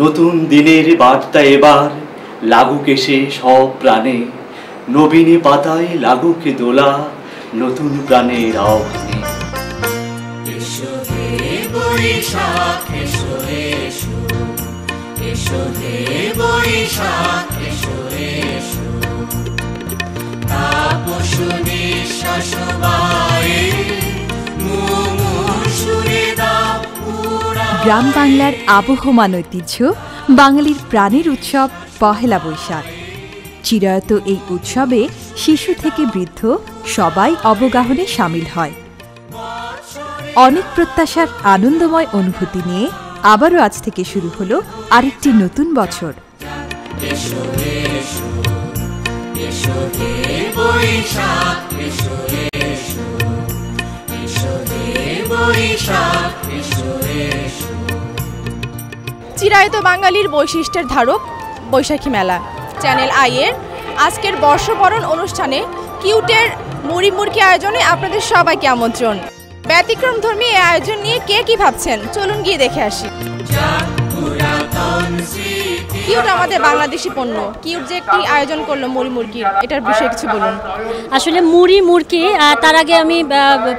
নতুন দিনের বার্তা এবার লাগুক এসে সব প্রাণে, নবীনে পাতায় লাগুক দোলা নতুন প্রাণের আহ্বানে। এসো হে বৈশাখ এসো এসো, এসো হে বৈশাখ এসো এসো, তাপস নিঃশ্বাস বায়ে মুমুর সুরে দাও উড়া। গ্রাম বাংলার আবহমান ঐতিহ্য, বাঙালির প্রাণের উৎসব পহেলা বৈশাখ। চিরায়ত এই উৎসবে শিশু থেকে বৃদ্ধ সবাই অবগাহনে সামিল হয়। অনেক প্রত্যাশার আনন্দময় অনুভূতি নিয়ে আবারও আজ থেকে শুরু হলো আরেকটি নতুন বছর। এসো এসো, এসো হে বৈশাখ এসো এসো, এসো হে বৈশাখ এসো এসো। চিরায়ত বাঙালির বৈশিষ্ট্যের ধারক বৈশাখী মেলা। চ্যানেল আই-এর আজকের বর্ষবরণ অনুষ্ঠানে কিউটের মুড়ি মুরকি আয়োজনে আপনাদের সবাইকে আমন্ত্রণ। ব্যতিক্রমধর্মী এই আয়োজন নিয়ে কে কি ভাবছেন, চলুন গিয়ে দেখে আসি। কিউট আমাদের বাংলাদেশি পণ্য। কিউট যে একটি আয়োজন করলো মুড়ি মুরকির, এটার বিষয়ে কিছু বলুন। আসলে মুড়ি মুরকি, তার আগে আমি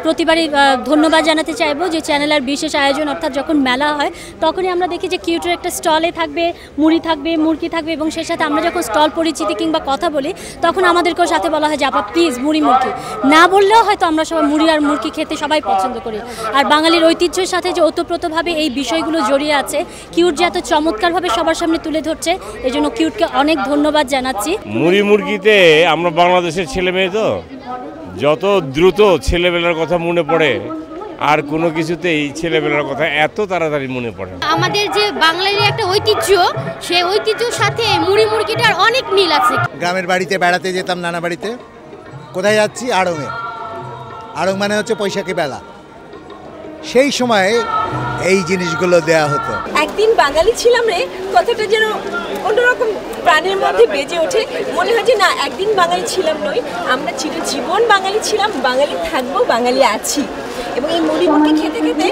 প্রতিবারই ধন্যবাদ জানাতে চাইবো যে চ্যানেলের বিশেষ আয়োজন, অর্থাৎ যখন মেলা হয় তখনই আমরা দেখি যে কিউটের একটা স্টলে থাকবে, মুড়ি থাকবে, মুরকি থাকবে, এবং সেই সাথে আমরা যখন স্টল পরিচিতি কিংবা কথা বলি তখন আমাদেরকেও সাথে বলা হয় যে আপা প্লিজ মুড়ি মুরকি, না বললেও হয়তো আমরা সবাই মুড়ি আর মুরকি খেতে সবাই পছন্দ করি। আর বাঙালির ঐতিহ্যের সাথে যে ওতপ্রোতভাবে এই বিষয়গুলো জড়িয়ে আছে, কিউট যে এত চমৎকারভাবে সবার সামনে তুলে ধরছে, এই জন্য কিউটকে অনেক ধন্যবাদ জানাচ্ছি। মুড়ি মুরগিতে আমরা বাংলাদেশের ছেলে মেয়ে তো যত দ্রুত ছেলেবেলার কথা মনে পড়ে, আর কোনো কিছুতেই ছেলেবেলার কথা এত তাড়াতাড়ি মনে পড়ে। আমাদের যে বাঙালির একটা ঐতিহ্য, সেই ঐতিহ্যের সাথে মুড়ি মুরগিটার অনেক মিল আছে। গ্রামের বাড়িতে বেড়াতে যেতাম, নানা বাড়িতে। কোথায় যাচ্ছি? আড়ংয়ে। আড়ং মানে হচ্ছে বৈশাখী মেলা। সেই সময় এই জিনিসগুলো দেয়া হতো। একদিন বাঙালি ছিলাম রে কথাটা যেন অন্যরকম প্রাণের মধ্যে বেজে ওঠে। মনে হয় যে না, একদিন বাঙালি ছিলাম নয়, আমরা চিরজীবন বাঙালি ছিলাম, বাঙালি থাকবো, বাঙালি আছি। এবং এই মুড়ি মুরকি খেতে খেতে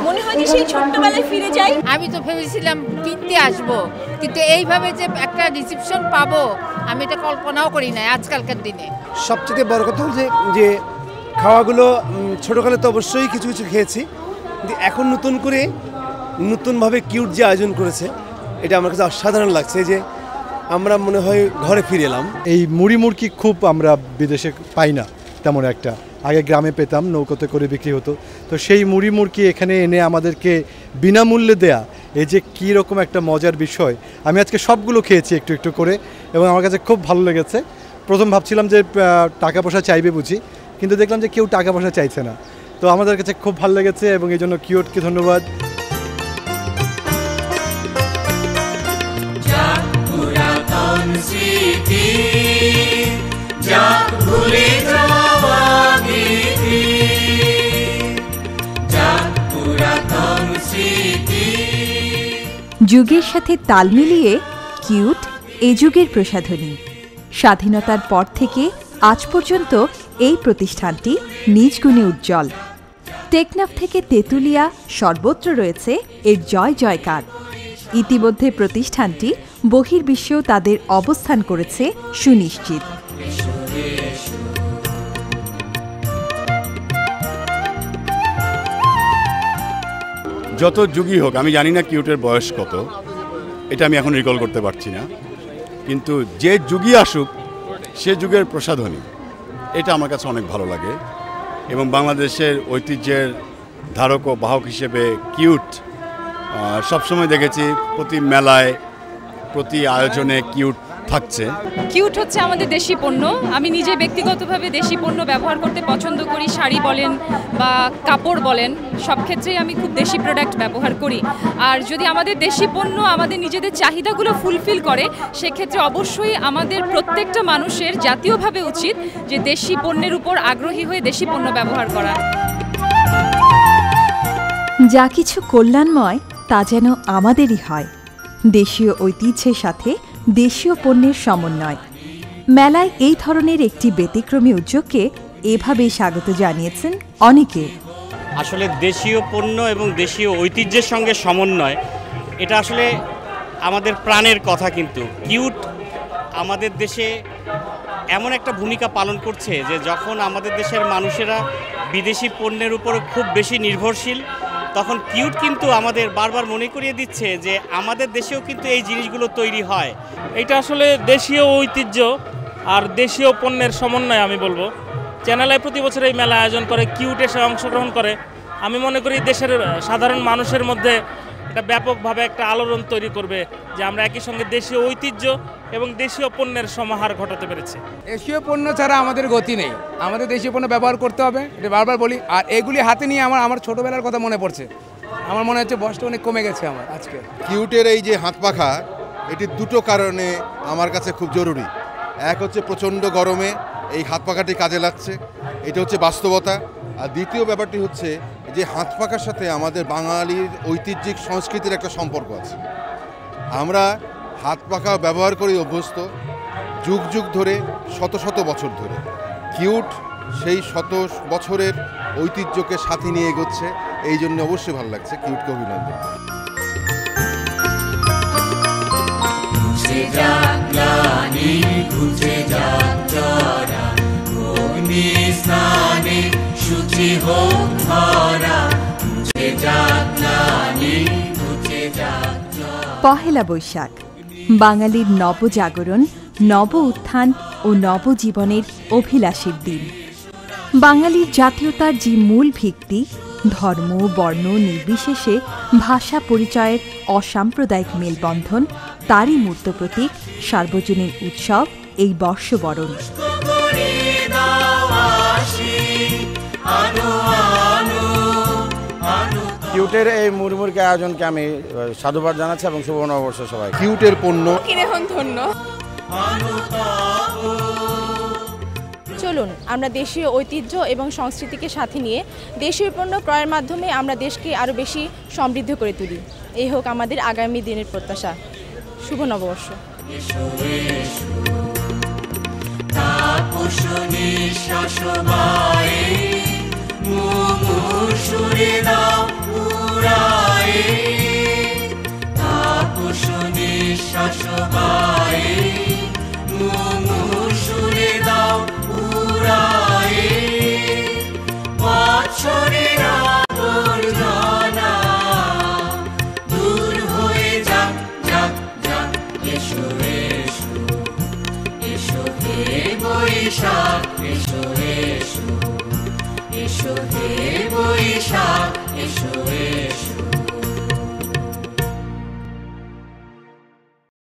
মনে হয় যে সেই ছোট্টবেলায় ফিরে যাই। আমি তো ভেবেছিলাম কিনতে আসবো, কিন্তু এইভাবে যে একটা রিসেপশন পাবো আমি এটা কল্পনাও করি না আজকালকার দিনে। সবচেয়ে বড় কথা হচ্ছে যে খাওয়াগুলো ছোটোকালে তো অবশ্যই কিছু কিছু খেয়েছি, কিন্তু এখন নতুন করে নতুনভাবে কিউট যে আয়োজন করেছে, এটা আমার কাছে অসাধারণ লাগছে যে আমরা মনে হয় ঘরে ফিরে এলাম। এই মুড়ি মুরকি খুব আমরা বিদেশে পাই না তেমন একটা, আগে গ্রামে পেতাম, নৌকোতে করে বিক্রি হতো। তো সেই মুড়ি মুরকি এখানে এনে আমাদেরকে বিনামূল্যে দেয়া, এই যে কী রকম একটা মজার বিষয়। আমি আজকে সবগুলো খেয়েছি একটু একটু করে, এবং আমার কাছে খুব ভালো লেগেছে। প্রথম ভাবছিলাম যে টাকা পয়সা চাইবে বুঝি, কিন্তু দেখলাম যে কেউ টাকা পয়সা চাইছে না। তো আমাদের কাছে খুব ভালো লেগেছে, এবং এই জন্য কিউটকে ধন্যবাদ। যুগের সাথে তাল মিলিয়ে কিউট এ যুগের প্রসাধনী। স্বাধীনতার পর থেকে আজ পর্যন্ত এই প্রতিষ্ঠানটি নিজ গুণে উজ্জ্বল। টেকনাফ থেকে তেঁতুলিয়া সর্বত্র রয়েছে এর জয় জয়কার। ইতিমধ্যে প্রতিষ্ঠানটি বহির্বিশ্বেও তাদের অবস্থান করেছে সুনিশ্চিত। যত যুগই হোক, আমি জানি না কিউটের বয়স কত, এটা আমি এখন রিকল করতে পারছি না, কিন্তু যে যুগই আসুক সে যুগের প্রসাধনী, এটা আমার কাছে অনেক ভালো লাগে। এবং বাংলাদেশের ঐতিহ্যের ধারক ও বাহক হিসেবে কিউট সবসময় দেখেছি প্রতি মেলায়, প্রতি আয়োজনে কিউট থাকছে। কিউট হচ্ছে আমাদের দেশি পণ্য। আমি নিজে ব্যক্তিগতভাবে দেশি পণ্য ব্যবহার করতে পছন্দ করি। শাড়ি বলেন বা কাপড় বলেন, সব ক্ষেত্রেই আমি খুব দেশি প্রোডাক্ট ব্যবহার করি। আর যদি আমাদের দেশি পণ্য আমাদের নিজেদের চাহিদাগুলো ফুলফিল করে, সেক্ষেত্রে অবশ্যই আমাদের প্রত্যেকটা মানুষের জাতীয়ভাবে উচিত যে দেশি পণ্যের উপর আগ্রহী হয়ে দেশি পণ্য ব্যবহার করা। যা কিছু কল্যাণময় তা যেন আমাদেরই হয়। দেশীয় ঐতিহ্যের সাথে দেশীয় পণ্যের সমন্বয়। মেলায় এই ধরনের একটি ব্যতিক্রমী উদ্যোগকে এভাবেই স্বাগত জানিয়েছেন অনেকে। আসলে দেশীয় পণ্য এবং দেশীয় ঐতিহ্যের সঙ্গে সমন্বয়, এটা আসলে আমাদের প্রাণের কথা। কিন্তু কিউট আমাদের দেশে এমন একটা ভূমিকা পালন করছে যে যখন আমাদের দেশের মানুষেরা বিদেশি পণ্যের উপর খুব বেশি নির্ভরশীল, তখন কিউট কিন্তু আমাদের বারবার মনে করিয়ে দিচ্ছে যে আমাদের দেশেও কিন্তু এই জিনিসগুলো তৈরি হয়। এটা আসলে দেশীয় ঐতিহ্য আর দেশীয় পণ্যের সমন্বয় আমি বলবো। চ্যানেল আই প্রতি বছর এই মেলা আয়োজন করে, কিউট এসে অংশগ্রহণ করে। আমি মনে করি দেশের সাধারণ মানুষের মধ্যে এটা ব্যাপকভাবে একটা আলোড়ন তৈরি করবে যে আমরা একই সঙ্গে দেশীয় ঐতিহ্য এবং দেশীয় পণ্যের সমাহার ঘটাতে পেরেছি। দেশীয় পণ্য ছাড়া আমাদের গতি নেই, আমাদের দেশীয় পণ্য ব্যবহার করতে হবে, এটা বারবার বলি। আর এগুলি হাতে নিয়ে আমার ছোটোবেলার কথা মনে পড়ছে। আমার মনে হচ্ছে বয়সটা অনেক কমে গেছে আমার আজকে। কিউটের এই যে হাত পাখা, এটি দুটো কারণে আমার কাছে খুব জরুরি। এক হচ্ছে প্রচণ্ড গরমে এই হাত পাখাটি কাজে লাগছে, এটা হচ্ছে বাস্তবতা। আর দ্বিতীয় ব্যাপারটি হচ্ছে যে হাত পাখার সাথে আমাদের বাঙালির ঐতিহ্যিক সংস্কৃতির একটা সম্পর্ক আছে। আমরা হাত পাখা ব্যবহার করে অভ্যস্ত যুগ যুগ ধরে, শত শত বছর ধরে। কিউট সেই শত বছরের ঐতিহ্যকে সাথে নিয়ে এগোচ্ছে, এই জন্য অবশ্যই ভালো লাগছে। কিউটকে অভিনন্দন। পহেলা বৈশাখ বাঙালির নবজাগরণ, নব উত্থান ও নবজীবনের অভিলাষের দিন। বাঙালির জাতীয়তার যে মূল ভিত্তি, ধর্ম বর্ণ নির্বিশেষে ভাষা পরিচয়ের অসাম্প্রদায়িক মেলবন্ধন, তারই মূর্ত প্রতীক সার্বজনীন উৎসব এই বর্ষবরণ। কিউটের এই মুড়মুড়কে আয়োজনকে আমি সাধুবাদ জানাচ্ছি এবং শুভ নববর্ষ সবাই। কিউটের পণ্য ধন্য। চলুন আমরা দেশীয় ঐতিহ্য এবং সংস্কৃতিকে সাথে নিয়ে দেশীয় পণ্য ক্রয়ের মাধ্যমে আমরা দেশকে আরও বেশি সমৃদ্ধ করে তুলি। এই হোক আমাদের আগামী দিনের প্রত্যাশা। শুভ নববর্ষ। এসো হে বৈশাখ, এসো এসো।